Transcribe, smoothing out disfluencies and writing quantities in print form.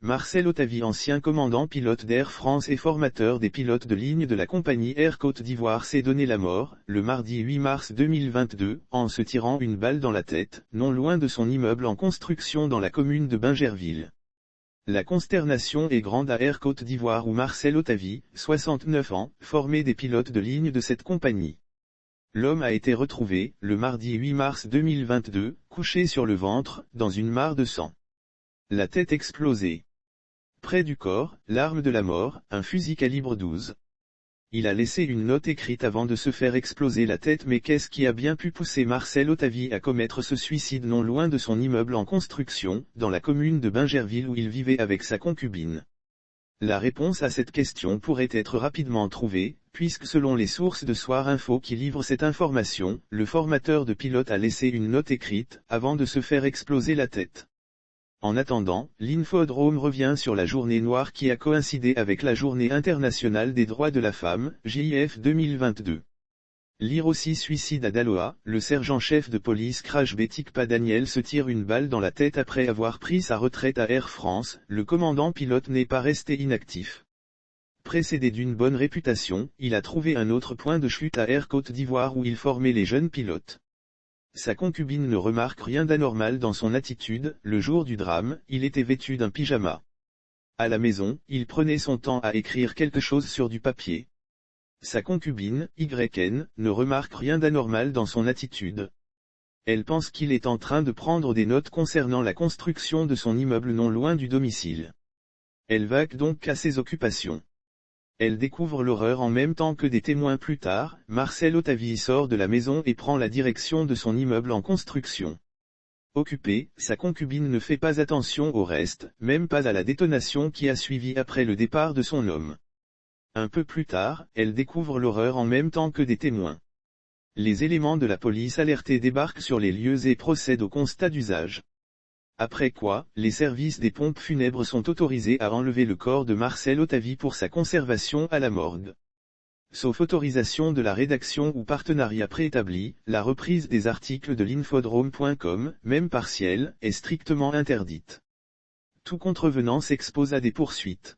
Marcel Ottavy, ancien commandant pilote d'Air France et formateur des pilotes de ligne de la compagnie Air Côte d'Ivoire, s'est donné la mort, le mardi 8 mars 2022, en se tirant une balle dans la tête, non loin de son immeuble en construction dans la commune de Bingerville. La consternation est grande à Air Côte d'Ivoire où Marcel Ottavy, 69 ans, formait des pilotes de ligne de cette compagnie. L'homme a été retrouvé, le mardi 8 mars 2022, couché sur le ventre, dans une mare de sang. La tête explosée. Près du corps, l'arme de la mort, un fusil calibre 12. Il a laissé une note écrite avant de se faire exploser la tête, mais qu'est-ce qui a bien pu pousser Marcel Ottavy à commettre ce suicide non loin de son immeuble en construction, dans la commune de Bingerville où il vivait avec sa concubine? La réponse à cette question pourrait être rapidement trouvée, puisque selon les sources de Soir Info qui livrent cette information, le formateur de pilote a laissé une note écrite, avant de se faire exploser la tête. En attendant, l'Infodrome revient sur la journée noire qui a coïncidé avec la Journée internationale des droits de la femme, JIF 2022. Lire aussi: suicide à Daloa, le sergent-chef de police Crash Betikpa Daniel se tire une balle dans la tête après avoir pris sa retraite à Air France, le commandant pilote n'est pas resté inactif. Précédé d'une bonne réputation, il a trouvé un autre point de chute à Air Côte d'Ivoire où il formait les jeunes pilotes. Sa concubine ne remarque rien d'anormal dans son attitude. Le jour du drame, il était vêtu d'un pyjama. À la maison, il prenait son temps à écrire quelque chose sur du papier. Sa concubine, YN, ne remarque rien d'anormal dans son attitude. Elle pense qu'il est en train de prendre des notes concernant la construction de son immeuble non loin du domicile. Elle vaque donc à ses occupations. Elle découvre l'horreur en même temps que des témoins plus tard. Marcel Ottavy sort de la maison et prend la direction de son immeuble en construction. Occupée, sa concubine ne fait pas attention au reste, même pas à la détonation qui a suivi après le départ de son homme. Un peu plus tard, elle découvre l'horreur en même temps que des témoins. Les éléments de la police alertés débarquent sur les lieux et procèdent au constat d'usage. Après quoi, les services des pompes funèbres sont autorisés à enlever le corps de Marcel Ottavy pour sa conservation à la morgue. Sauf autorisation de la rédaction ou partenariat préétabli, la reprise des articles de l'infodrome.com, même partielle, est strictement interdite. Tout contrevenant s'expose à des poursuites.